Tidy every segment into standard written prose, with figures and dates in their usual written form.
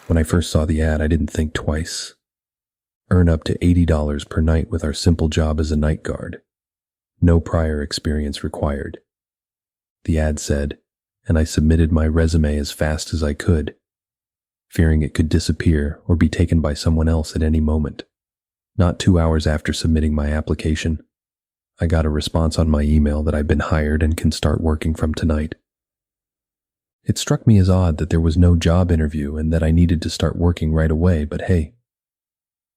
When I first saw the ad, I didn't think twice. Earn up to $80 per night with our simple job as a night guard. No prior experience required. The ad said, and I submitted my resume as fast as I could, fearing it could disappear or be taken by someone else at any moment. Not 2 hours after submitting my application, I got a response on my email that I've been hired and can start working from tonight. It struck me as odd that there was no job interview and that I needed to start working right away, but hey,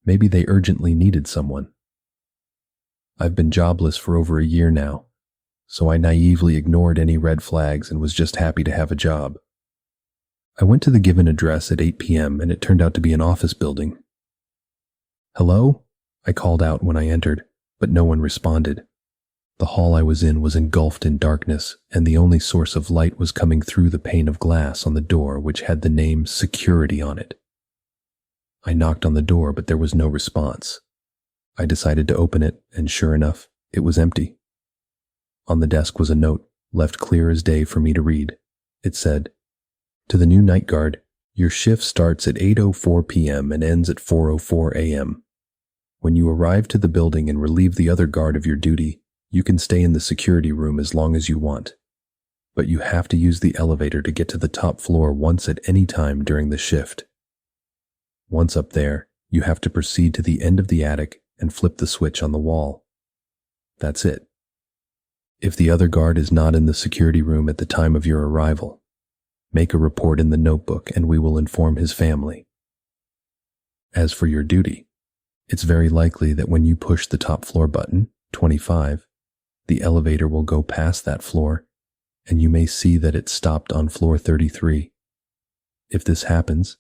maybe they urgently needed someone. I've been jobless for over a year now, so I naively ignored any red flags and was just happy to have a job. I went to the given address at 8 p.m. and it turned out to be an office building. "Hello?" I called out when I entered, but no one responded. The hall I was in was engulfed in darkness, and the only source of light was coming through the pane of glass on the door, which had the name Security on it. I knocked on the door, but there was no response. I decided to open it, and sure enough, it was empty. On the desk was a note, left clear as day for me to read. It said, "To the new night guard, your shift starts at 8:04 p.m. and ends at 4:04 a.m. When you arrive to the building and relieve the other guard of your duty, you can stay in the security room as long as you want. But you have to use the elevator to get to the top floor once at any time during the shift. Once up there, you have to proceed to the end of the attic and flip the switch on the wall. That's it. If the other guard is not in the security room at the time of your arrival, make a report in the notebook and we will inform his family. As for your duty, it's very likely that when you push the top floor button, 25, the elevator will go past that floor, and you may see that it stopped on floor 33. If this happens,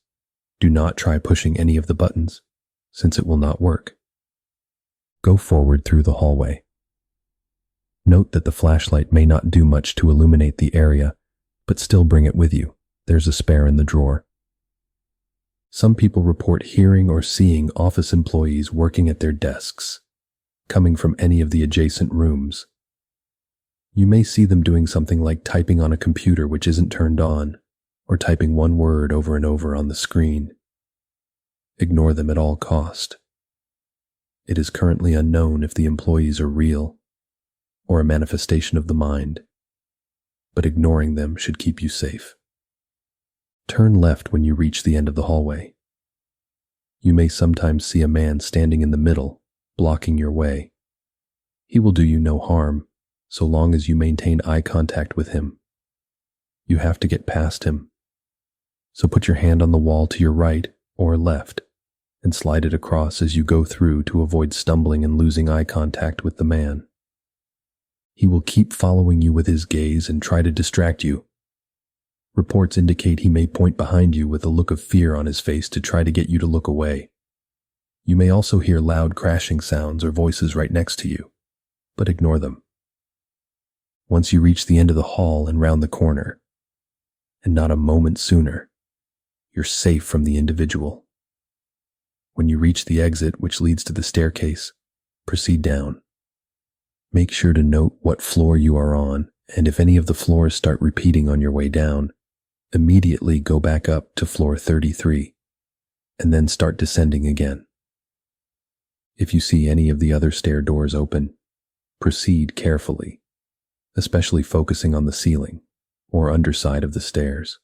do not try pushing any of the buttons, since it will not work. Go forward through the hallway. Note that the flashlight may not do much to illuminate the area, but still bring it with you. There's a spare in the drawer. Some people report hearing or seeing office employees working at their desks, coming from any of the adjacent rooms. You may see them doing something like typing on a computer which isn't turned on, or typing one word over and over on the screen. Ignore them at all cost. It is currently unknown if the employees are real, or a manifestation of the mind, but ignoring them should keep you safe. Turn left when you reach the end of the hallway. You may sometimes see a man standing in the middle, blocking your way. He will do you no harm, so long as you maintain eye contact with him. You have to get past him. So put your hand on the wall to your right or left and slide it across as you go through to avoid stumbling and losing eye contact with the man. He will keep following you with his gaze and try to distract you. Reports indicate he may point behind you with a look of fear on his face to try to get you to look away. You may also hear loud crashing sounds or voices right next to you, but ignore them. Once you reach the end of the hall and round the corner, and not a moment sooner, you're safe from the individual. When you reach the exit, which leads to the staircase, proceed down. Make sure to note what floor you are on, and if any of the floors start repeating on your way down, immediately go back up to floor 33, and then start descending again. If you see any of the other stair doors open, proceed carefully, especially focusing on the ceiling or underside of the stairs.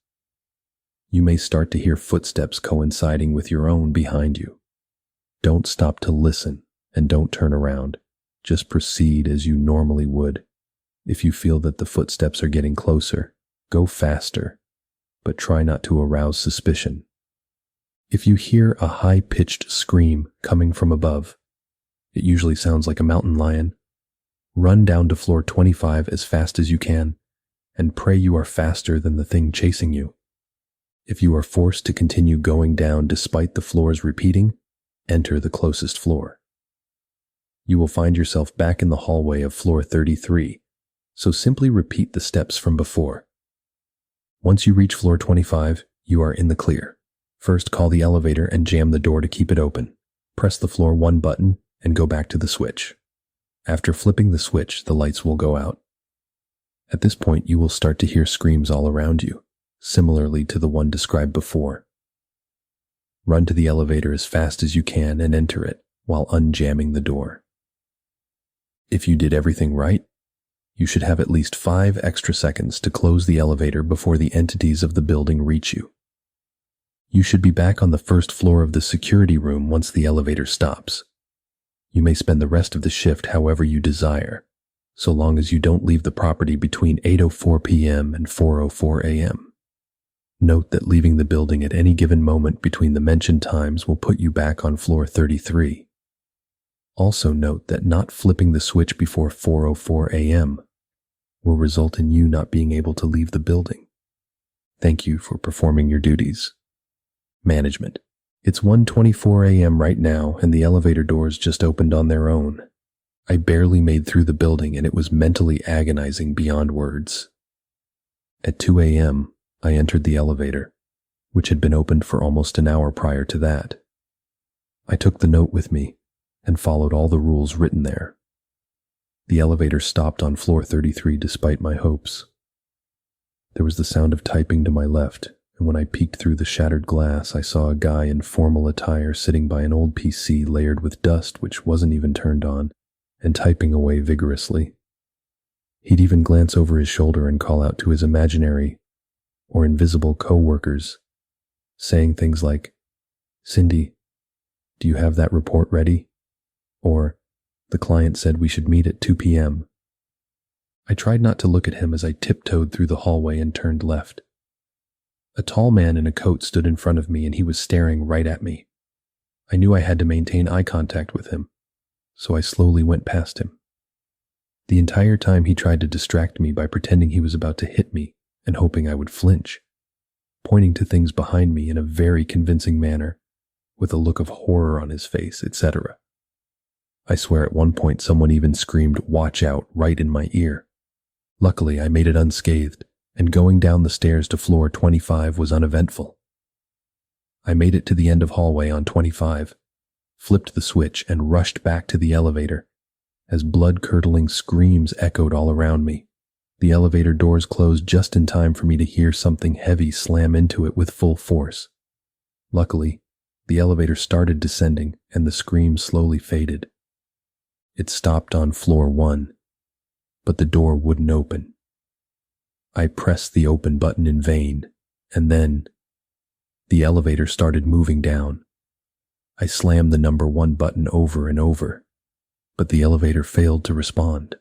You may start to hear footsteps coinciding with your own behind you. Don't stop to listen and don't turn around. Just proceed as you normally would. If you feel that the footsteps are getting closer, go faster, but try not to arouse suspicion. If you hear a high-pitched scream coming from above, it usually sounds like a mountain lion. Run down to floor 25 as fast as you can, and pray you are faster than the thing chasing you. If you are forced to continue going down despite the floors repeating, enter the closest floor. You will find yourself back in the hallway of floor 33, so simply repeat the steps from before. Once you reach floor 25, you are in the clear. First, call the elevator and jam the door to keep it open. Press the floor 1 button and go back to the switch. After flipping the switch, the lights will go out. At this point, you will start to hear screams all around you, similarly to the one described before. Run to the elevator as fast as you can and enter it while unjamming the door. If you did everything right, you should have at least 5 extra seconds to close the elevator before the entities of the building reach you. You should be back on the first floor of the security room once the elevator stops. You may spend the rest of the shift however you desire, so long as you don't leave the property between 8:04 p.m. and 4:04 a.m. Note that leaving the building at any given moment between the mentioned times will put you back on floor 33. Also note that not flipping the switch before 4:04 a.m. will result in you not being able to leave the building. Thank you for performing your duties. Management. It's 1:24 a.m. right now, and the elevator doors just opened on their own. I barely made through the building, and it was mentally agonizing beyond words. At 2 a.m., I entered the elevator, which had been opened for almost an hour prior to that. I took the note with me and followed all the rules written there. The elevator stopped on floor 33 despite my hopes. There was the sound of typing to my left, and when I peeked through the shattered glass, I saw a guy in formal attire sitting by an old PC layered with dust which wasn't even turned on, and typing away vigorously. He'd even glance over his shoulder and call out to his imaginary or invisible co-workers, saying things like, "Cindy, do you have that report ready?" Or, "The client said we should meet at 2 p.m. I tried not to look at him as I tiptoed through the hallway and turned left. A tall man in a coat stood in front of me and he was staring right at me. I knew I had to maintain eye contact with him, so I slowly went past him. The entire time he tried to distract me by pretending he was about to hit me and hoping I would flinch, pointing to things behind me in a very convincing manner, with a look of horror on his face, etc. I swear at one point someone even screamed, "Watch out," right in my ear. Luckily, I made it unscathed, and going down the stairs to floor 25 was uneventful. I made it to the end of hallway on 25, flipped the switch, and rushed back to the elevator as blood-curdling screams echoed all around me. The elevator doors closed just in time for me to hear something heavy slam into it with full force. Luckily, the elevator started descending and the screams slowly faded. It stopped on floor 1, but the door wouldn't open. I pressed the open button in vain, and then the elevator started moving down. I slammed the number 1 button over and over, but the elevator failed to respond.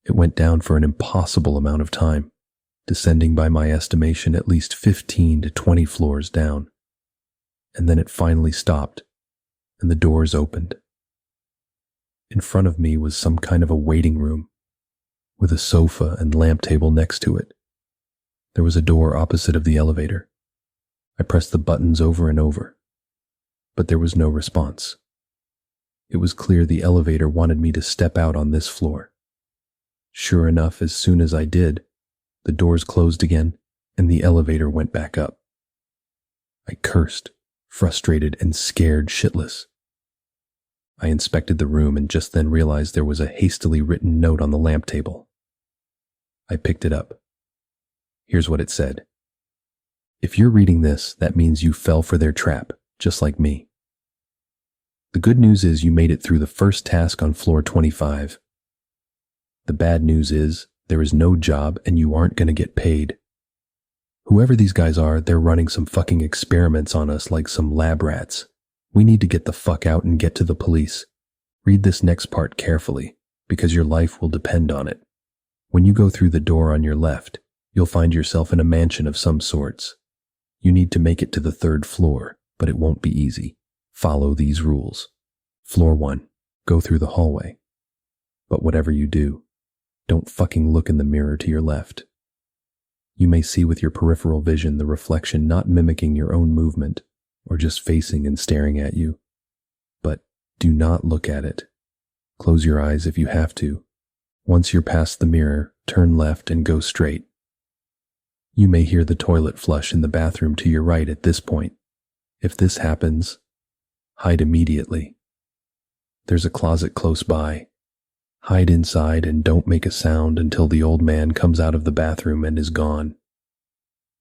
It went down for an impossible amount of time, descending by my estimation at least 15 to 20 floors down. And then it finally stopped, and the doors opened. In front of me was some kind of a waiting room, with a sofa and lamp table next to it. There was a door opposite of the elevator. I pressed the buttons over and over, but there was no response. It was clear the elevator wanted me to step out on this floor. Sure enough, as soon as I did, the doors closed again and the elevator went back up. I cursed, frustrated and scared shitless. I inspected the room and just then realized there was a hastily written note on the lamp table. I picked it up. Here's what it said. If you're reading this, that means you fell for their trap, just like me. The good news is you made it through the first task on floor 25. The bad news is there is no job and you aren't going to get paid. Whoever these guys are, they're running some fucking experiments on us like some lab rats. We need to get the fuck out and get to the police. Read this next part carefully, because your life will depend on it. When you go through the door on your left, you'll find yourself in a mansion of some sorts. You need to make it to the 3rd floor, but it won't be easy. Follow these rules. Floor 1, go through the hallway. But whatever you do, don't fucking look in the mirror to your left. You may see with your peripheral vision the reflection not mimicking your own movement, or just facing and staring at you. But do not look at it. Close your eyes if you have to. Once you're past the mirror, turn left and go straight. You may hear the toilet flush in the bathroom to your right at this point. If this happens, hide immediately. There's a closet close by. Hide inside and don't make a sound until the old man comes out of the bathroom and is gone.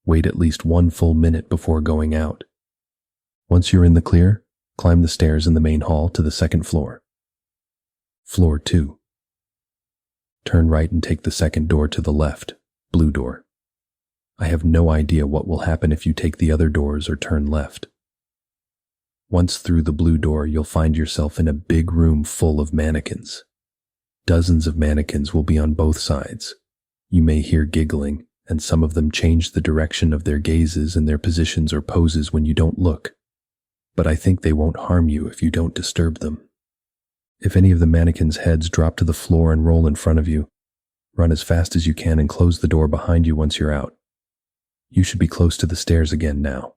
Wait at least 1 full minute before going out. Once you're in the clear, climb the stairs in the main hall to the second floor. Floor 2. Turn right and take the second door to the left, blue door. I have no idea what will happen if you take the other doors or turn left. Once through the blue door, you'll find yourself in a big room full of mannequins. Dozens of mannequins will be on both sides. You may hear giggling, and some of them change the direction of their gazes and their positions or poses when you don't look. But I think they won't harm you if you don't disturb them. If any of the mannequins' heads drop to the floor and roll in front of you, run as fast as you can and close the door behind you once you're out. You should be close to the stairs again now.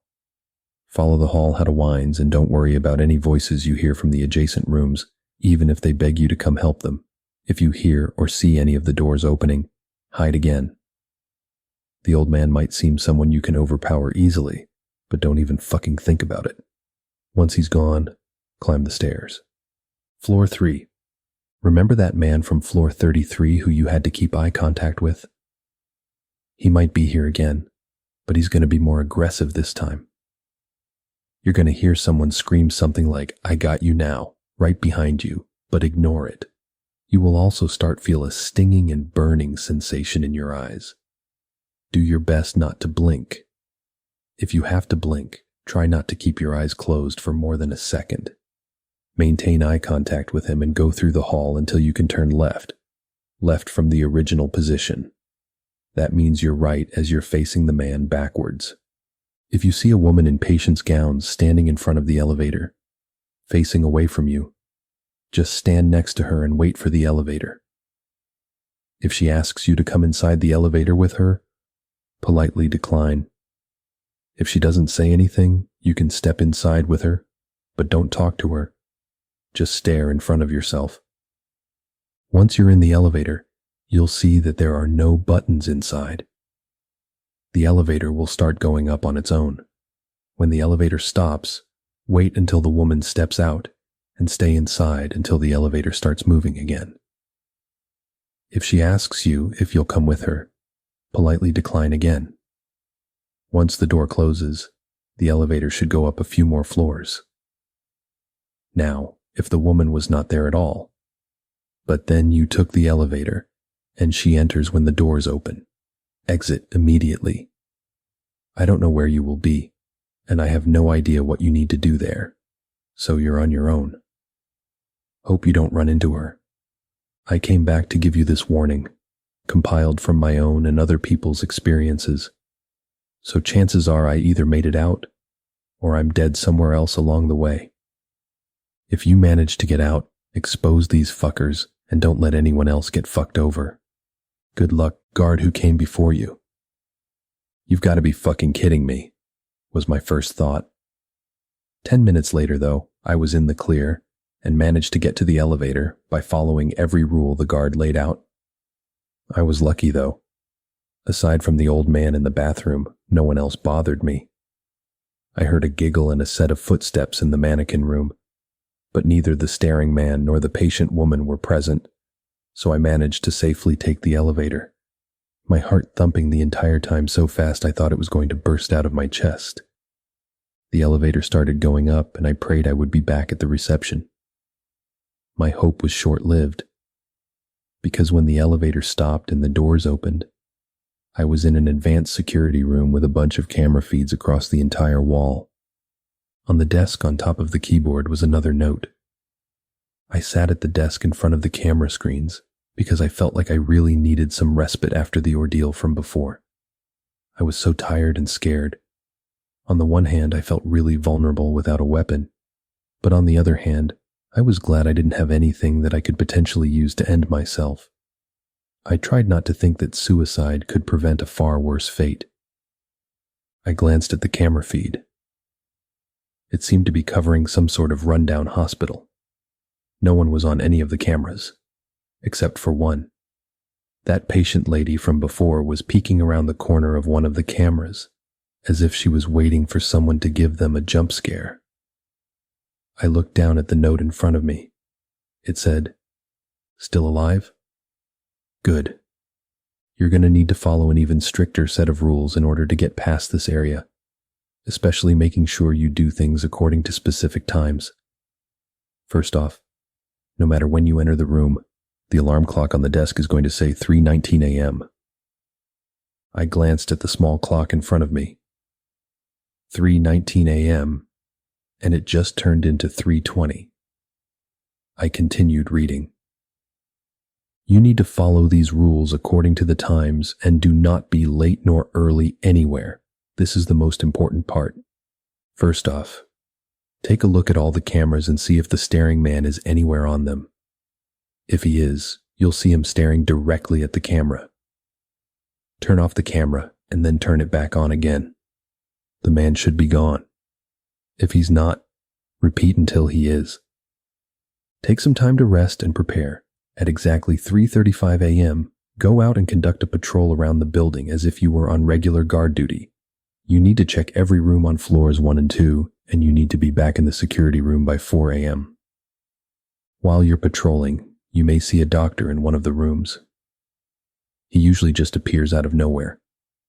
Follow the hall how to winds and don't worry about any voices you hear from the adjacent rooms, even if they beg you to come help them. If you hear or see any of the doors opening, hide again. The old man might seem someone you can overpower easily, but don't even fucking think about it. Once he's gone, climb the stairs. Floor 3. Remember that man from floor 33 who you had to keep eye contact with? He might be here again, but he's going to be more aggressive this time. You're going to hear someone scream something like, "I got you now," right behind you, but ignore it. You will also start feel a stinging and burning sensation in your eyes. Do your best not to blink. If you have to blink, try not to keep your eyes closed for more than a second. Maintain eye contact with him and go through the hall until you can turn left from the original position. That means you're right as you're facing the man backwards. If you see a woman in patient's gowns standing in front of the elevator, facing away from you, just stand next to her and wait for the elevator. If she asks you to come inside the elevator with her, politely decline. If she doesn't say anything, you can step inside with her, but don't talk to her. Just stare in front of yourself. Once you're in the elevator, you'll see that there are no buttons inside. The elevator will start going up on its own. When the elevator stops, wait until the woman steps out and stay inside until the elevator starts moving again. If she asks you if you'll come with her, politely decline again. Once the door closes, the elevator should go up a few more floors. Now, if the woman was not there at all, but then you took the elevator and she enters when the doors open, exit immediately. I don't know where you will be, and I have no idea what you need to do there, so you're on your own. Hope you don't run into her. I came back to give you this warning, compiled from my own and other people's experiences, so chances are I either made it out or I'm dead somewhere else along the way. If you manage to get out, expose these fuckers and don't let anyone else get fucked over. Good luck, guard who came before you. You've got to be fucking kidding me, was my first thought. 10 minutes later, though, I was in the clear and managed to get to the elevator by following every rule the guard laid out. I was lucky, though. Aside from the old man in the bathroom, no one else bothered me. I heard a giggle and a set of footsteps in the mannequin room, but neither the staring man nor the patient woman were present, so I managed to safely take the elevator, my heart thumping the entire time so fast I thought it was going to burst out of my chest. The elevator started going up, and I prayed I would be back at the reception. My hope was short-lived, because when the elevator stopped and the doors opened, I was in an advanced security room with a bunch of camera feeds across the entire wall. On the desk on top of the keyboard was another note. I sat at the desk in front of the camera screens because I felt like I really needed some respite after the ordeal from before. I was so tired and scared. On the one hand, I felt really vulnerable without a weapon, but on the other hand, I was glad I didn't have anything that I could potentially use to end myself. I tried not to think that suicide could prevent a far worse fate. I glanced at the camera feed. It seemed to be covering some sort of rundown hospital. No one was on any of the cameras, except for one. That patient lady from before was peeking around the corner of one of the cameras, as if she was waiting for someone to give them a jump scare. I looked down at the note in front of me. It said, "Still alive? Good. You're going to need to follow an even stricter set of rules in order to get past this area, especially making sure you do things according to specific times. First off, no matter when you enter the room, the alarm clock on the desk is going to say 3:19 a.m. I glanced at the small clock in front of me. 3:19 a.m., and it just turned into 3:20. I continued reading. You need to follow these rules according to the times and do not be late nor early anywhere. This is the most important part. First off, take a look at all the cameras and see if the staring man is anywhere on them. If he is, you'll see him staring directly at the camera. Turn off the camera and then turn it back on again. The man should be gone. If he's not, repeat until he is. Take some time to rest and prepare. At exactly 3:35 a.m., go out and conduct a patrol around the building as if you were on regular guard duty. You need to check every room on floors 1 and 2, and you need to be back in the security room by 4 a.m. While you're patrolling, you may see a doctor in one of the rooms. He usually just appears out of nowhere.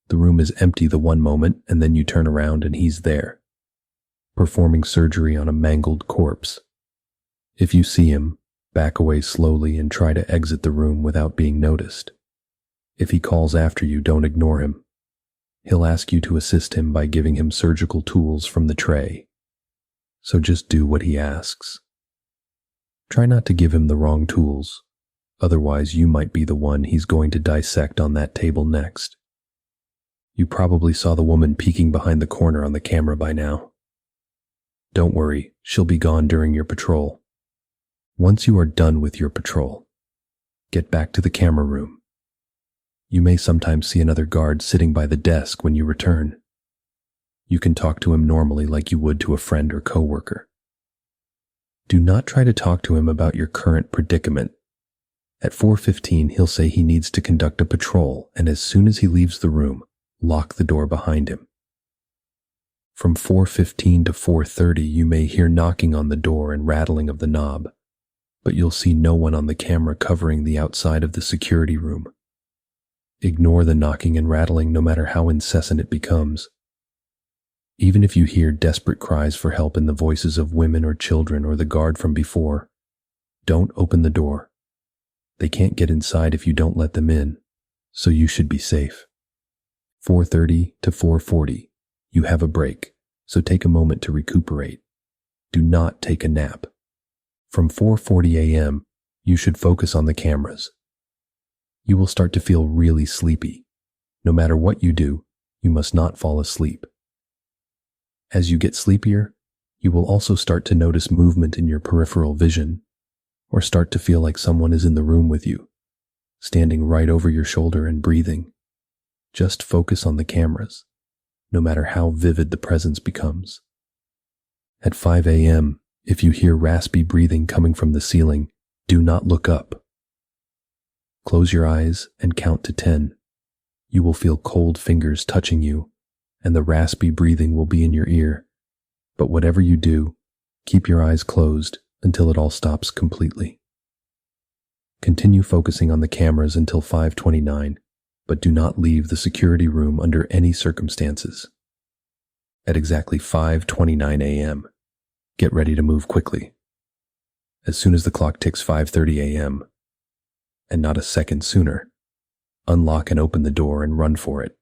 The room is empty the one moment, and then you turn around and he's there, performing surgery on a mangled corpse. If you see him, back away slowly and try to exit the room without being noticed. If he calls after you, don't ignore him. He'll ask you to assist him by giving him surgical tools from the tray. So just do what he asks. Try not to give him the wrong tools, otherwise you might be the one he's going to dissect on that table next. You probably saw the woman peeking behind the corner on the camera by now. Don't worry, she'll be gone during your patrol. Once you are done with your patrol, get back to the camera room. You may sometimes see another guard sitting by the desk when you return. You can talk to him normally like you would to a friend or coworker. Do not try to talk to him about your current predicament. At 4:15, he'll say he needs to conduct a patrol, and as soon as he leaves the room, lock the door behind him. From 4:15 to 4:30, you may hear knocking on the door and rattling of the knob, but you'll see no one on the camera covering the outside of the security room. Ignore the knocking and rattling no matter how incessant it becomes. Even if you hear desperate cries for help in the voices of women or children or the guard from before, don't open the door. They can't get inside if you don't let them in, so you should be safe. 4:30 to 4:40, you have a break, so take a moment to recuperate. Do not take a nap. From 4:40 a.m., you should focus on the cameras. You will start to feel really sleepy. No matter what you do, you must not fall asleep. As you get sleepier, you will also start to notice movement in your peripheral vision, or start to feel like someone is in the room with you, standing right over your shoulder and breathing. Just focus on the cameras, no matter how vivid the presence becomes. At 5 a.m., if you hear raspy breathing coming from the ceiling, do not look up. Close your eyes and count to 10. You will feel cold fingers touching you, and the raspy breathing will be in your ear. But whatever you do, keep your eyes closed until it all stops completely. Continue focusing on the cameras until 5:29, but do not leave the security room under any circumstances. At exactly 5:29 a.m., get ready to move quickly. As soon as the clock ticks 5:30 a.m., and not a second sooner, unlock and open the door and run for it.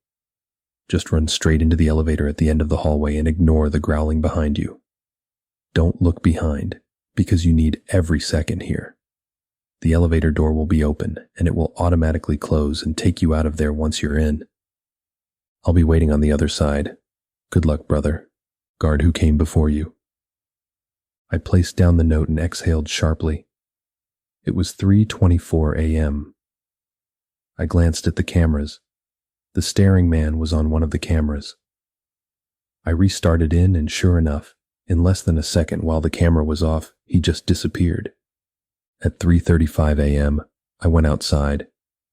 Just run straight into the elevator at the end of the hallway and ignore the growling behind you. Don't look behind, because you need every second here. The elevator door will be open, and it will automatically close and take you out of there once you're in. I'll be waiting on the other side. Good luck, brother. Guard who came before you. I placed down the note and exhaled sharply. It was 3:24 a.m. I glanced at the cameras. The staring man was on one of the cameras. I restarted in, and sure enough, in less than a second while the camera was off, he just disappeared. At 3:35 a.m., I went outside,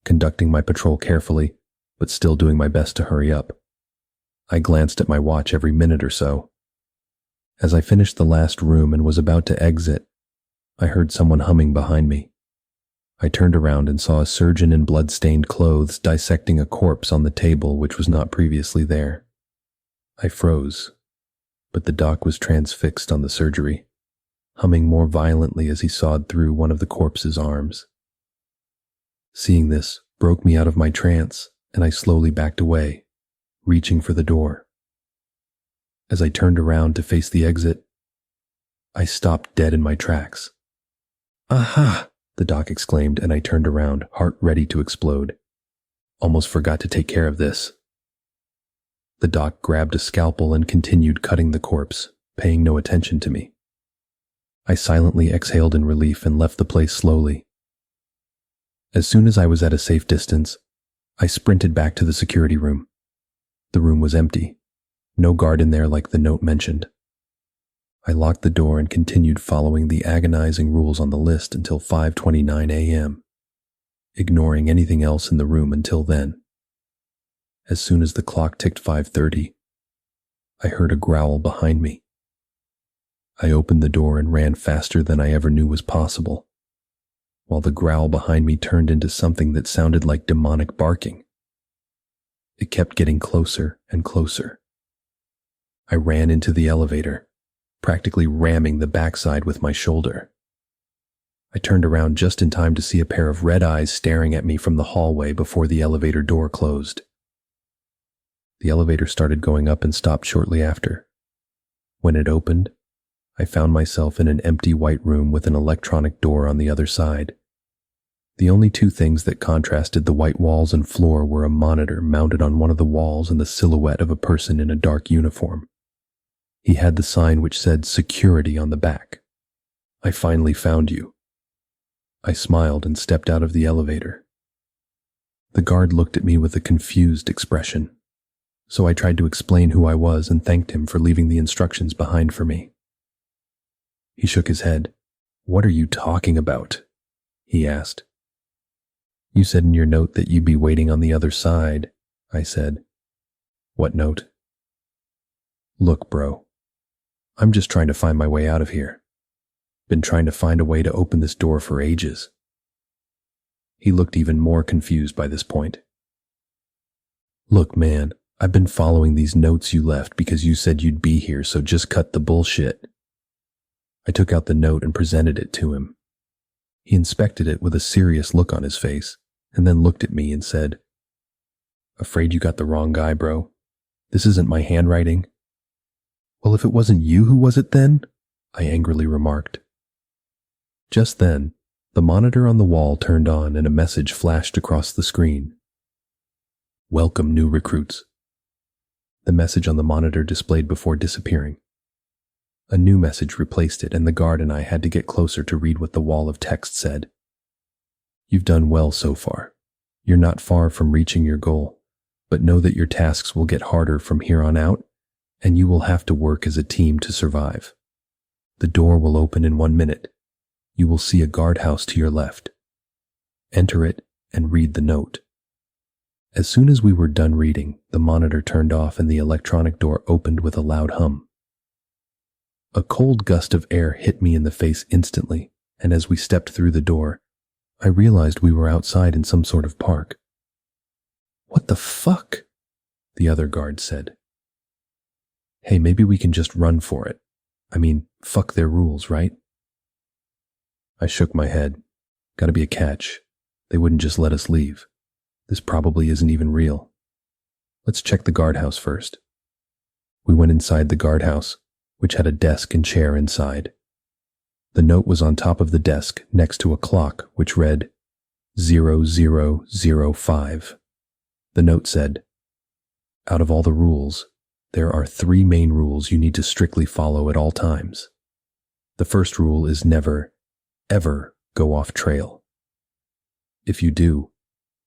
conducting my patrol carefully, but still doing my best to hurry up. I glanced at my watch every minute or so. As I finished the last room and was about to exit, I heard someone humming behind me. I turned around and saw a surgeon in blood-stained clothes dissecting a corpse on the table which was not previously there. I froze, but the doc was transfixed on the surgery, humming more violently as he sawed through one of the corpse's arms. Seeing this broke me out of my trance, and I slowly backed away, reaching for the door. As I turned around to face the exit, I stopped dead in my tracks. "Aha!" the doc exclaimed, and I turned around, heart ready to explode. "Almost forgot to take care of this." The doc grabbed a scalpel and continued cutting the corpse, paying no attention to me. I silently exhaled in relief and left the place slowly. As soon as I was at a safe distance, I sprinted back to the security room. The room was empty. No guard in there like the note mentioned. I locked the door and continued following the agonizing rules on the list until 5:29 a.m., ignoring anything else in the room until then. As soon as the clock ticked 5:30, I heard a growl behind me. I opened the door and ran faster than I ever knew was possible, while the growl behind me turned into something that sounded like demonic barking. It kept getting closer and closer. I ran into the elevator, practically ramming the backside with my shoulder. I turned around just in time to see a pair of red eyes staring at me from the hallway before the elevator door closed. The elevator started going up and stopped shortly after. When it opened, I found myself in an empty white room with an electronic door on the other side. The only two things that contrasted the white walls and floor were a monitor mounted on one of the walls and the silhouette of a person in a dark uniform. He had the sign which said "Security" on the back. "I finally found you." I smiled and stepped out of the elevator. The guard looked at me with a confused expression, so I tried to explain who I was and thanked him for leaving the instructions behind for me. He shook his head. "What are you talking about?" he asked. "You said in your note that you'd be waiting on the other side," I said. "What note?" "Look, bro, I'm just trying to find my way out of here. Been trying to find a way to open this door for ages." He looked even more confused by this point. "Look, man, I've been following these notes you left because you said you'd be here, so just cut the bullshit." I took out the note and presented it to him. He inspected it with a serious look on his face, and then looked at me and said, "Afraid you got the wrong guy, bro. This isn't my handwriting." "Well, if it wasn't you, who was it then?" I angrily remarked. Just then, the monitor on the wall turned on and a message flashed across the screen. "Welcome, new recruits." The message on the monitor displayed before disappearing. A new message replaced it, and the guard and I had to get closer to read what the wall of text said. "You've done well so far. You're not far from reaching your goal, but know that your tasks will get harder from here on out, and you will have to work as a team to survive. The door will open in 1 minute. You will see a guardhouse to your left. Enter it and read the note." As soon as we were done reading, the monitor turned off and the electronic door opened with a loud hum. A cold gust of air hit me in the face instantly, and as we stepped through the door, I realized we were outside in some sort of park. "What the fuck?" the other guard said. "Hey, maybe we can just run for it. I mean, fuck their rules, right?" I shook my head. Gotta be a catch. They wouldn't just let us leave. This probably isn't even real. Let's check the guardhouse first. We went inside the guardhouse, which had a desk and chair inside. The note was on top of the desk next to a clock which read 0005. The note said, "Out of all the rules, there are 3 main rules you need to strictly follow at all times. The first rule is never, ever go off trail. If you do,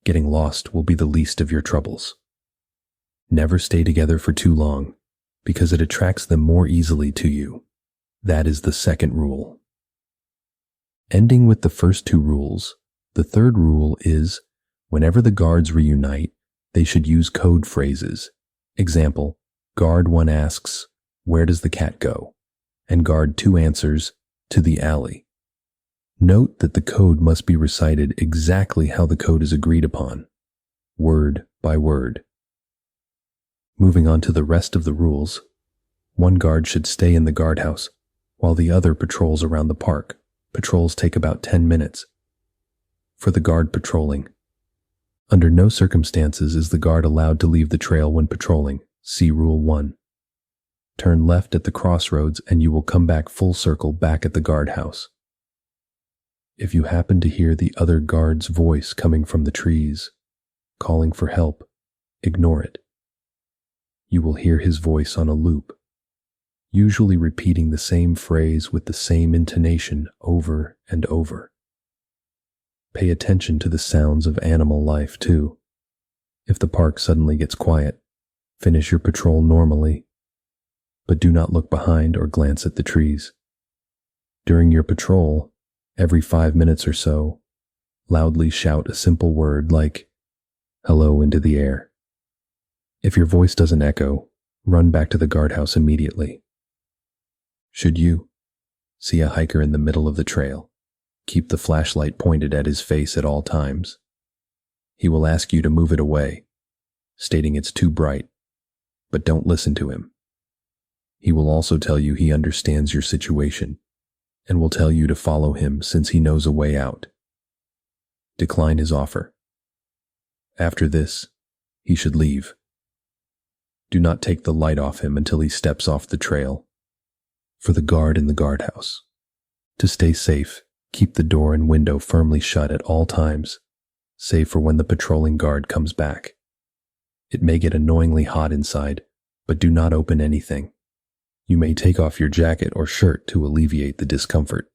getting lost will be the least of your troubles. Never stay together for too long, because it attracts them more easily to you. That is the second rule." Ending with the first 2 rules, the third rule is, whenever the guards reunite, they should use code phrases. Example, Guard 1 asks, "Where does the cat go?" And Guard 2 answers, "To the alley." Note that the code must be recited exactly how the code is agreed upon, word by word. Moving on to the rest of the rules. One guard should stay in the guardhouse, while the other patrols around the park. Patrols take about 10 minutes. For the guard patrolling, under no circumstances is the guard allowed to leave the trail when patrolling. See Rule 1. Turn left at the crossroads and you will come back full circle back at the guardhouse. If you happen to hear the other guard's voice coming from the trees, calling for help, ignore it. You will hear his voice on a loop, usually repeating the same phrase with the same intonation over and over. Pay attention to the sounds of animal life too. If the park suddenly gets quiet, finish your patrol normally, but do not look behind or glance at the trees. During your patrol, every 5 minutes or so, loudly shout a simple word like hello into the air. If your voice doesn't echo, run back to the guardhouse immediately. Should you see a hiker in the middle of the trail, keep the flashlight pointed at his face at all times. He will ask you to move it away, stating it's too bright, but don't listen to him. He will also tell you he understands your situation and will tell you to follow him since he knows a way out. Decline his offer. After this, he should leave. Do not take the light off him until he steps off the trail. For the guard in the guardhouse, to stay safe, keep the door and window firmly shut at all times, save for when the patrolling guard comes back. It may get annoyingly hot inside, but do not open anything. You may take off your jacket or shirt to alleviate the discomfort.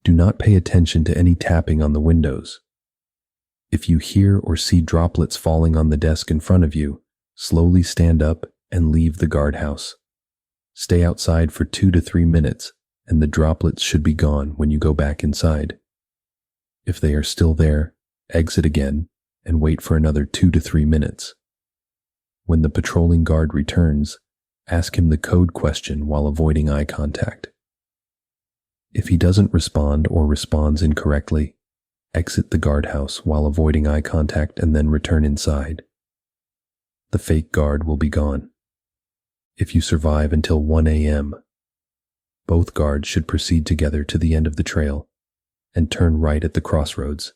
Do not pay attention to any tapping on the windows. If you hear or see droplets falling on the desk in front of you, slowly stand up and leave the guardhouse. Stay outside for 2 to 3 minutes, and the droplets should be gone when you go back inside. If they are still there, exit again and wait for another 2 to 3 minutes. When the patrolling guard returns, ask him the code question while avoiding eye contact. If he doesn't respond or responds incorrectly, exit the guardhouse while avoiding eye contact and then return inside. The fake guard will be gone. If you survive until 1 a.m., both guards should proceed together to the end of the trail and turn right at the crossroads.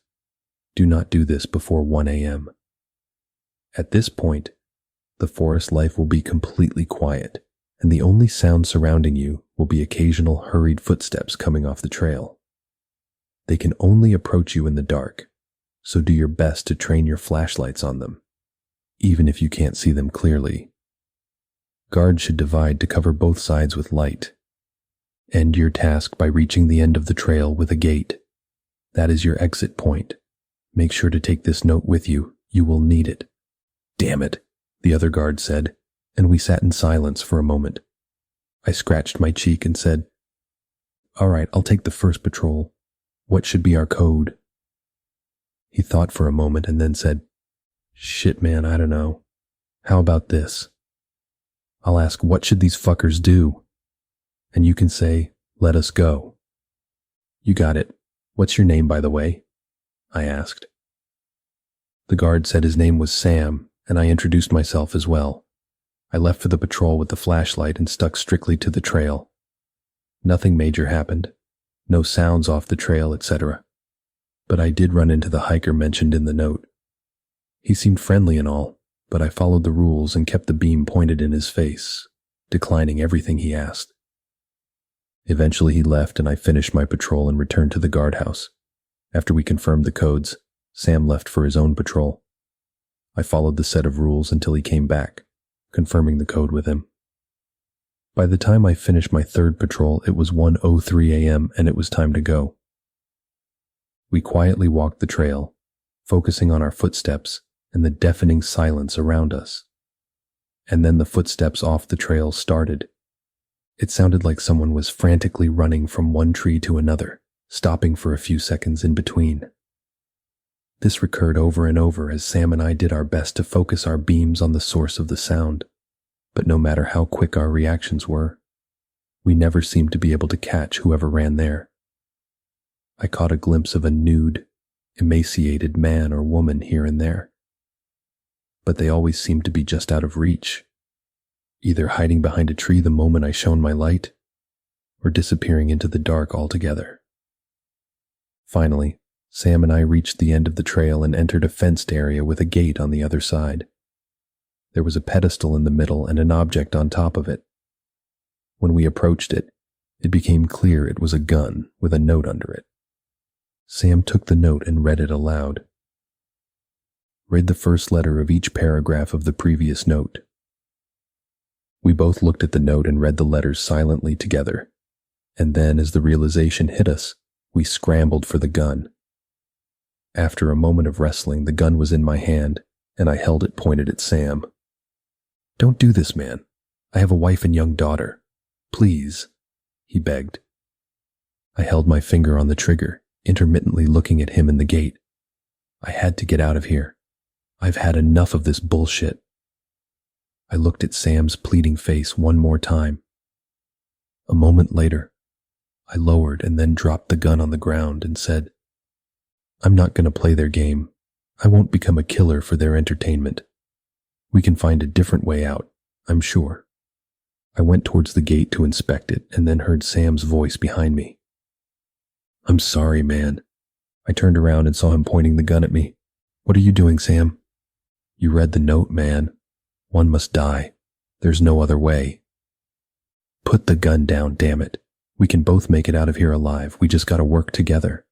Do not do this before 1 a.m. At this point, the forest life will be completely quiet, and the only sound surrounding you will be occasional hurried footsteps coming off the trail. They can only approach you in the dark, so do your best to train your flashlights on them, even if you can't see them clearly. Guards should divide to cover both sides with light. End your task by reaching the end of the trail with a gate. That is your exit point. Make sure to take this note with you. You will need it. Damn it, the other guard said, and we sat in silence for a moment. I scratched my cheek and said, "All right, I'll take the first patrol. What should be our code?" He thought for a moment and then said, "Shit, man, I don't know. How about this? I'll ask, what should these fuckers do? And you can say, let us go." "You got it. What's your name, by the way?" I asked. The guard said his name was Sam, and I introduced myself as well. I left for the patrol with the flashlight and stuck strictly to the trail. Nothing major happened. No sounds off the trail, etc. But I did run into the hiker mentioned in the note. He seemed friendly and all, but I followed the rules and kept the beam pointed in his face, declining everything he asked. Eventually he left and I finished my patrol and returned to the guardhouse. After we confirmed the codes, Sam left for his own patrol. I followed the set of rules until he came back, confirming the code with him. By the time I finished my third patrol, it was 1:03 a.m. and it was time to go. We quietly walked the trail, focusing on our footsteps and the deafening silence around us. And then the footsteps off the trail started. It sounded like someone was frantically running from one tree to another, stopping for a few seconds in between. This recurred over and over as Sam and I did our best to focus our beams on the source of the sound, but no matter how quick our reactions were, we never seemed to be able to catch whoever ran there. I caught a glimpse of a nude, emaciated man or woman here and there, but they always seemed to be just out of reach. either hiding behind a tree the moment I shone my light, or disappearing into the dark altogether. Finally, Sam and I reached the end of the trail and entered a fenced area with a gate on the other side. There was a pedestal in the middle and an object on top of it. When we approached it, it became clear it was a gun with a note under it. Sam took the note and read it aloud. Read the first letter of each paragraph of the previous note. We both looked at the note and read the letters silently together, and then, as the realization hit us, we scrambled for the gun. After a moment of wrestling, the gun was in my hand, and I held it pointed at Sam. "Don't do this, man. I have a wife and young daughter. Please," he begged. I held my finger on the trigger, intermittently looking at him in the gate. I had to get out of here. I've had enough of this bullshit. I looked at Sam's pleading face one more time. A moment later, I lowered and then dropped the gun on the ground and said, "I'm not going to play their game. I won't become a killer for their entertainment. We can find a different way out, I'm sure." I went towards the gate to inspect it and then heard Sam's voice behind me. "I'm sorry, man." I turned around and saw him pointing the gun at me. "What are you doing, Sam?" "You read the note, man. One must die. There's no other way." "Put the gun down, damn it. We can both make it out of here alive. We just gotta work together."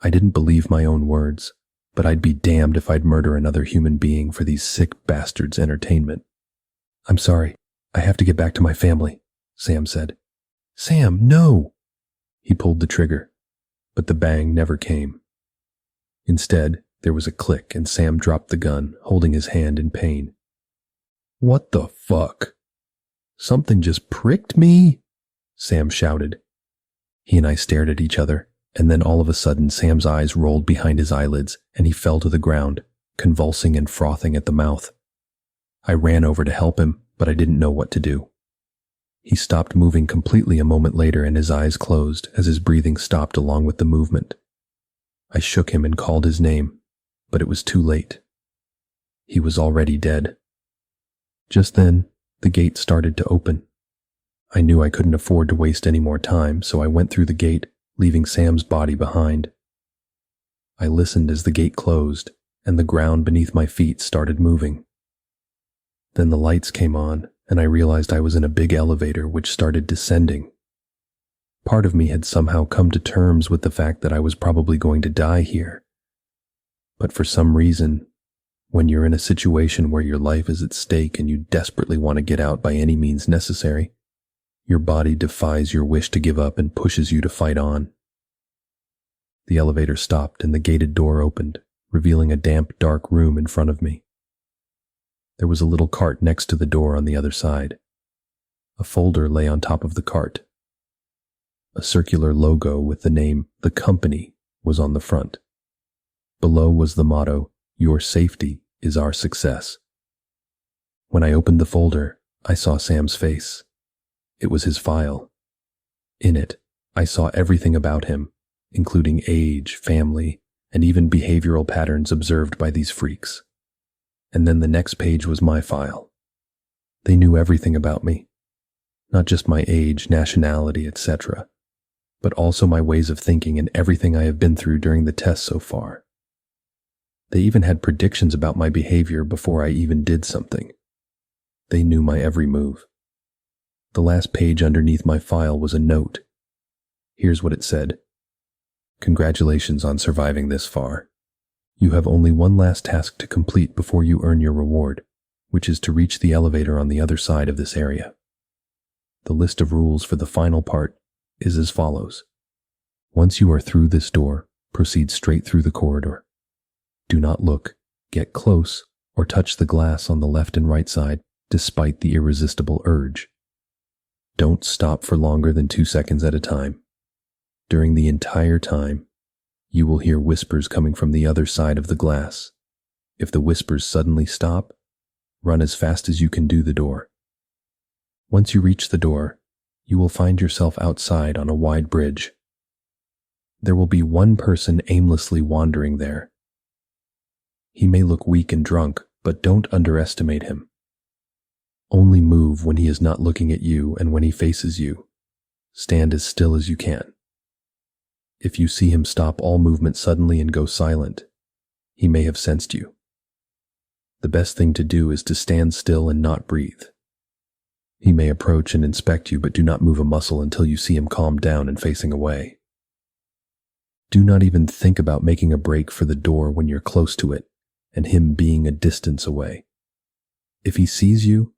I didn't believe my own words, but I'd be damned if I'd murder another human being for these sick bastards' entertainment. "I'm sorry. I have to get back to my family," Sam said. "Sam, no!" He pulled the trigger, but the bang never came. Instead, there was a click and Sam dropped the gun, holding his hand in pain. "What the fuck? Something just pricked me?" Sam shouted. He and I stared at each other, and then all of a sudden Sam's eyes rolled behind his eyelids and he fell to the ground, convulsing and frothing at the mouth. I ran over to help him, but I didn't know what to do. He stopped moving completely a moment later and his eyes closed as his breathing stopped along with the movement. I shook him and called his name, but it was too late. He was already dead. Just then, the gate started to open. I knew I couldn't afford to waste any more time, so I went through the gate, leaving Sam's body behind. I listened as the gate closed, and the ground beneath my feet started moving. Then the lights came on, and I realized I was in a big elevator which started descending. Part of me had somehow come to terms with the fact that I was probably going to die here. But for some reason, when you're in a situation where your life is at stake and you desperately want to get out by any means necessary, your body defies your wish to give up and pushes you to fight on. The elevator stopped and the gated door opened, revealing a damp, dark room in front of me. There was a little cart next to the door on the other side. A folder lay on top of the cart. A circular logo with the name "The Company" was on the front. Below was the motto, "Your safety is our success." When I opened the folder, I saw Sam's face. It was his file. In it, I saw everything about him, including age, family, and even behavioral patterns observed by these freaks. And then the next page was my file. They knew everything about me. Not just my age, nationality, etc., but also my ways of thinking and everything I have been through during the test so far. They even had predictions about my behavior before I even did something. They knew my every move. The last page underneath my file was a note. Here's what it said. "Congratulations on surviving this far. You have only one last task to complete before you earn your reward, which is to reach the elevator on the other side of this area. The list of rules for the final part is as follows. Once you are through this door, proceed straight through the corridor. Do not look, get close, or touch the glass on the left and right side, despite the irresistible urge. Don't stop for longer than 2 seconds at a time. During the entire time, you will hear whispers coming from the other side of the glass. If the whispers suddenly stop, run as fast as you can to the door. Once you reach the door, you will find yourself outside on a wide bridge. There will be one person aimlessly wandering there. He may look weak and drunk, but don't underestimate him. Only move when he is not looking at you, and when he faces you, stand as still as you can. If you see him stop all movement suddenly and go silent, he may have sensed you. The best thing to do is to stand still and not breathe. He may approach and inspect you, but do not move a muscle until you see him calm down and facing away. Do not even think about making a break for the door when you're close to it and him being a distance away. If he sees you,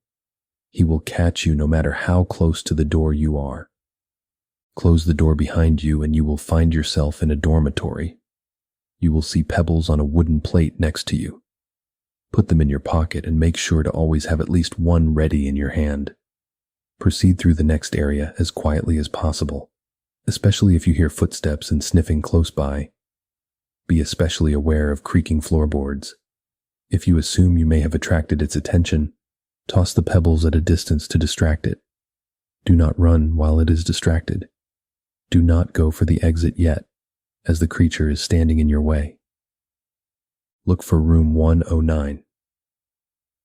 he will catch you no matter how close to the door you are. Close the door behind you and you will find yourself in a dormitory. You will see pebbles on a wooden plate next to you. Put them in your pocket and make sure to always have at least one ready in your hand. Proceed through the next area as quietly as possible, especially if you hear footsteps and sniffing close by. Be especially aware of creaking floorboards. If you assume you may have attracted its attention, toss the pebbles at a distance to distract it. Do not run while it is distracted. Do not go for the exit yet, as the creature is standing in your way. Look for room 109.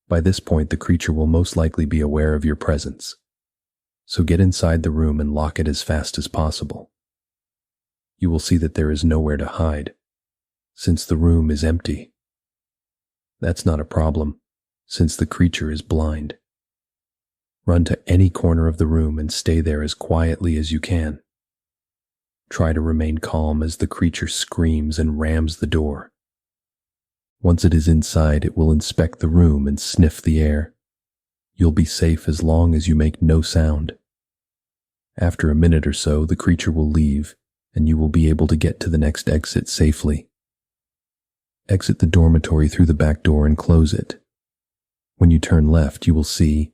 By this point, the creature will most likely be aware of your presence. So get inside the room and lock it as fast as possible. You will see that there is nowhere to hide, since the room is empty. That's not a problem, since the creature is blind. Run to any corner of the room and stay there as quietly as you can. Try to remain calm as the creature screams and rams the door. Once it is inside, it will inspect the room and sniff the air. You'll be safe as long as you make no sound. After a minute or so, the creature will leave, and you will be able to get to the next exit safely. Exit the dormitory through the back door and close it. When you turn left, you will see.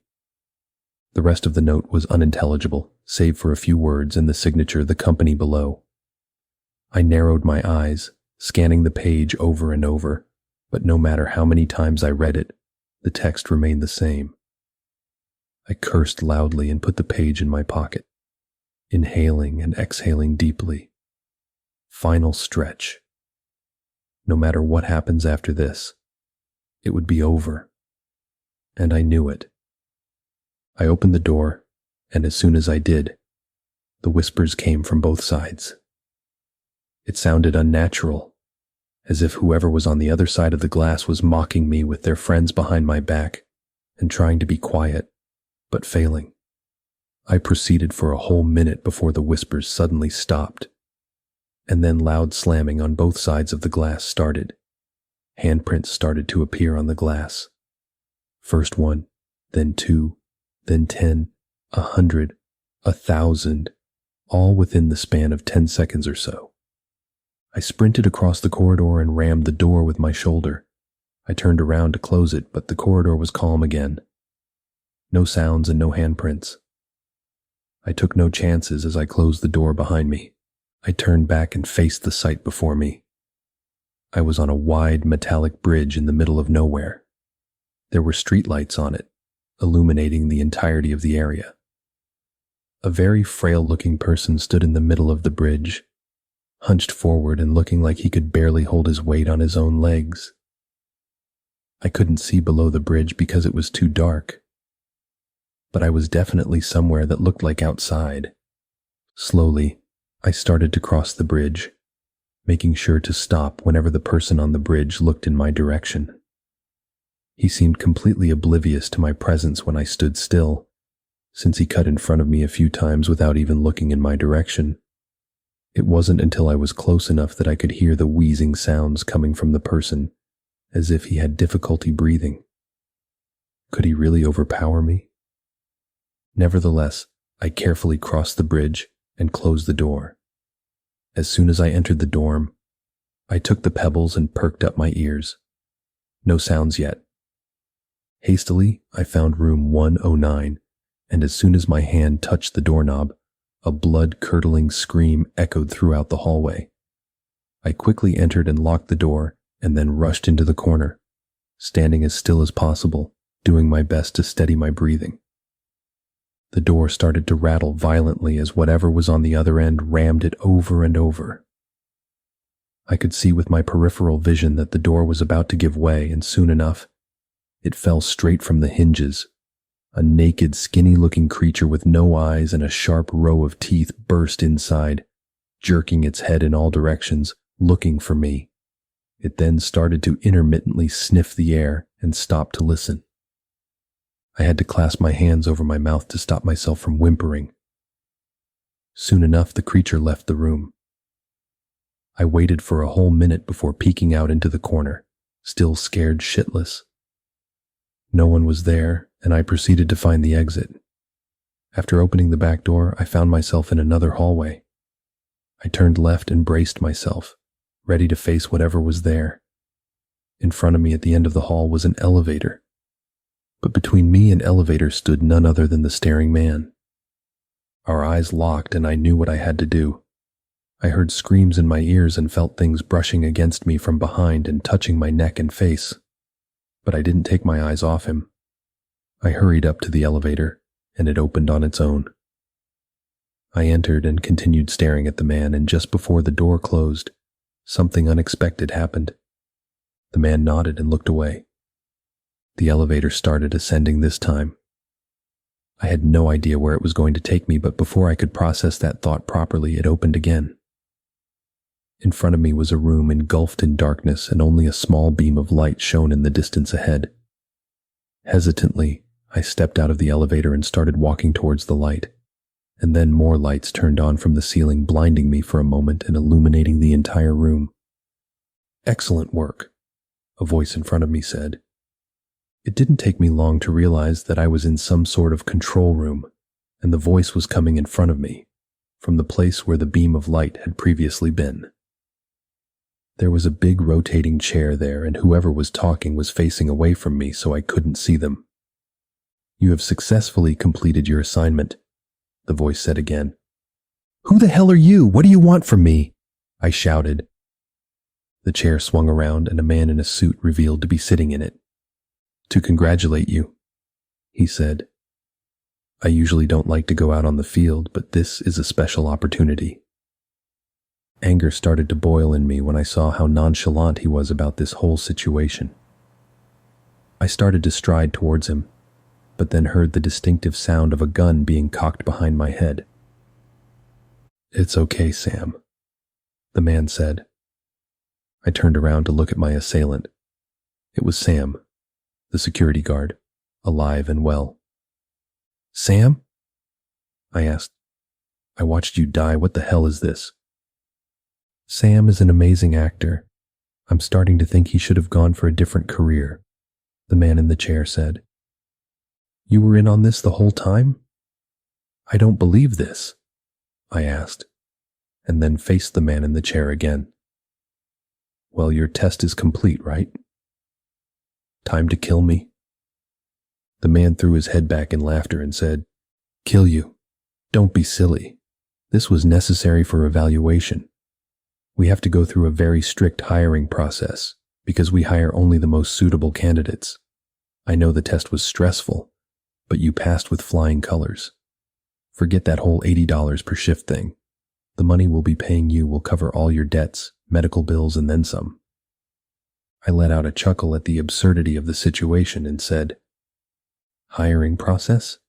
The rest of the note was unintelligible, save for a few words and the signature, the company below. I narrowed my eyes, scanning the page over and over, but no matter how many times I read it, the text remained the same. I cursed loudly and put the page in my pocket, inhaling and exhaling deeply. Final stretch. No matter what happens after this, it would be over. And I knew it. I opened the door, and as soon as I did, the whispers came from both sides. It sounded unnatural, as if whoever was on the other side of the glass was mocking me with their friends behind my back and trying to be quiet, but failing. I proceeded for a whole minute before the whispers suddenly stopped, and then loud slamming on both sides of the glass started. Handprints started to appear on the glass. First one, then two, then 10, 100, 1,000, all within the span of 10 seconds or so. I sprinted across the corridor and rammed the door with my shoulder. I turned around to close it, but the corridor was calm again. No sounds and no handprints. I took no chances as I closed the door behind me. I turned back and faced the sight before me. I was on a wide metallic bridge in the middle of nowhere. There were streetlights on it, illuminating the entirety of the area. A very frail-looking person stood in the middle of the bridge, hunched forward and looking like he could barely hold his weight on his own legs. I couldn't see below the bridge because it was too dark, but I was definitely somewhere that looked like outside. Slowly, I started to cross the bridge, making sure to stop whenever the person on the bridge looked in my direction. He seemed completely oblivious to my presence when I stood still, since he cut in front of me a few times without even looking in my direction. It wasn't until I was close enough that I could hear the wheezing sounds coming from the person, as if he had difficulty breathing. Could he really overpower me? Nevertheless, I carefully crossed the bridge and closed the door. As soon as I entered the dorm, I took the pebbles and perked up my ears. No sounds yet. Hastily, I found room 109, and as soon as my hand touched the doorknob, a blood-curdling scream echoed throughout the hallway. I quickly entered and locked the door, and then rushed into the corner, standing as still as possible, doing my best to steady my breathing. The door started to rattle violently as whatever was on the other end rammed it over and over. I could see with my peripheral vision that the door was about to give way, and soon enough, it fell straight from the hinges, A naked, skinny-looking creature with no eyes and a sharp row of teeth burst inside, jerking its head in all directions, looking for me. It then started to intermittently sniff the air and stop to listen. I had to clasp my hands over my mouth to stop myself from whimpering. Soon enough, the creature left the room. I waited for a whole minute before peeking out into the corner, still scared shitless. No one was there, and I proceeded to find the exit. After opening the back door, I found myself in another hallway. I turned left and braced myself, ready to face whatever was there. In front of me at the end of the hall was an elevator. But between me and elevator stood none other than the staring man. Our eyes locked and I knew what I had to do. I heard screams in my ears and felt things brushing against me from behind and touching my neck and face. But I didn't take my eyes off him. I hurried up to the elevator, and it opened on its own. I entered and continued staring at the man, and just before the door closed, something unexpected happened. The man nodded and looked away. The elevator started ascending this time. I had no idea where it was going to take me, but before I could process that thought properly, it opened again. In front of me was a room engulfed in darkness, and only a small beam of light shone in the distance ahead. Hesitantly, I stepped out of the elevator and started walking towards the light, and then more lights turned on from the ceiling, blinding me for a moment and illuminating the entire room. "Excellent work," a voice in front of me said. It didn't take me long to realize that I was in some sort of control room, and the voice was coming in front of me, from the place where the beam of light had previously been. There was a big rotating chair there, and whoever was talking was facing away from me so I couldn't see them. "You have successfully completed your assignment," the voice said again. "Who the hell are you? What do you want from me?" I shouted. The chair swung around and a man in a suit revealed to be sitting in it. "To congratulate you," he said. "I usually don't like to go out on the field, but this is a special opportunity." Anger started to boil in me when I saw how nonchalant he was about this whole situation. I started to stride towards him, but then heard the distinctive sound of a gun being cocked behind my head. "It's okay, Sam," the man said. I turned around to look at my assailant. It was Sam, the security guard, alive and well. "Sam?" I asked. "I watched you die. What the hell is this?" "Sam is an amazing actor. I'm starting to think he should have gone for a different career," the man in the chair said. "You were in on this the whole time?" "I don't believe this," I asked, and then faced the man in the chair again. "Well, your test is complete, right? Time to kill me?" The man threw his head back in laughter and said, "Kill you? Don't be silly. This was necessary for evaluation. We have to go through a very strict hiring process because we hire only the most suitable candidates. I know the test was stressful, but you passed with flying colors. Forget that whole $80 per shift thing. The money we'll be paying you will cover all your debts, medical bills, and then some." I let out a chuckle at the absurdity of the situation and said, "Hiring process?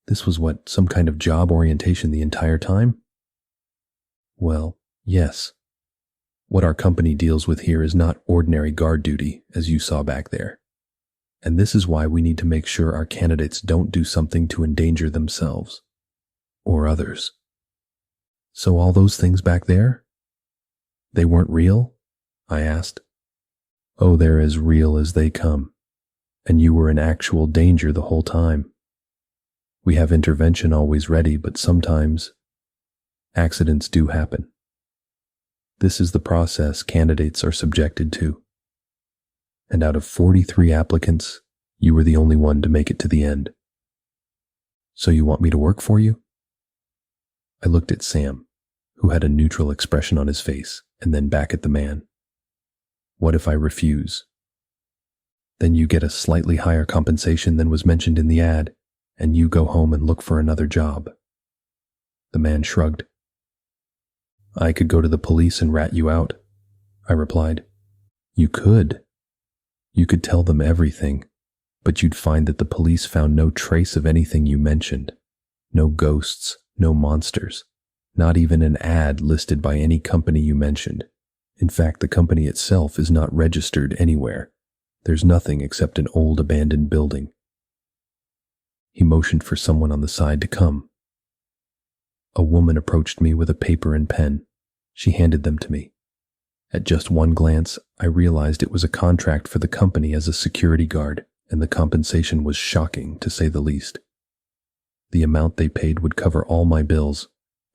This was what, some kind of job orientation the entire time?" "Well, yes. What our company deals with here is not ordinary guard duty, as you saw back there. And this is why we need to make sure our candidates don't do something to endanger themselves or others." "So all those things back there? They weren't real?" I asked. "Oh, they're as real as they come. And you were in actual danger the whole time. We have intervention always ready, but sometimes accidents do happen. This is the process candidates are subjected to. And out of 43 applicants, you were the only one to make it to the end. So you want me to work for you?" I looked at Sam, who had a neutral expression on his face, and then back at the man. "What if I refuse?" "Then you get a slightly higher compensation than was mentioned in the ad, and you go home and look for another job." The man shrugged. "I could go to the police and rat you out," I replied. "You could. You could tell them everything, but you'd find that the police found no trace of anything you mentioned. No ghosts, no monsters, not even an ad listed by any company you mentioned. In fact, the company itself is not registered anywhere. There's nothing except an old abandoned building. He motioned for someone on the side to come. A woman approached me with a paper and pen. She handed them to me. At just one glance, I realized it was a contract for the company as a security guard, and the compensation was shocking, to say the least. The amount they paid would cover all my bills,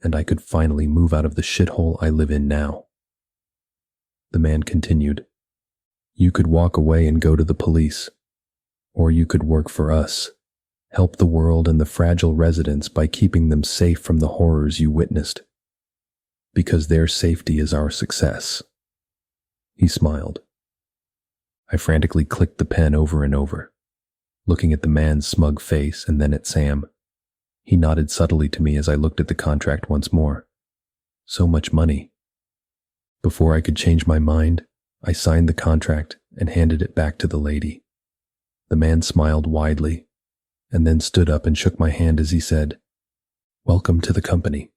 and I could finally move out of the shithole I live in now. The man continued, "You could walk away and go to the police, or you could work for us, help the world and the fragile residents by keeping them safe from the horrors you witnessed, because their safety is our success." He smiled. I frantically clicked the pen over and over, looking at the man's smug face and then at Sam. He nodded subtly to me as I looked at the contract once more. So much money. Before I could change my mind, I signed the contract and handed it back to the lady. The man smiled widely, and then stood up and shook my hand as he said, "Welcome to the company."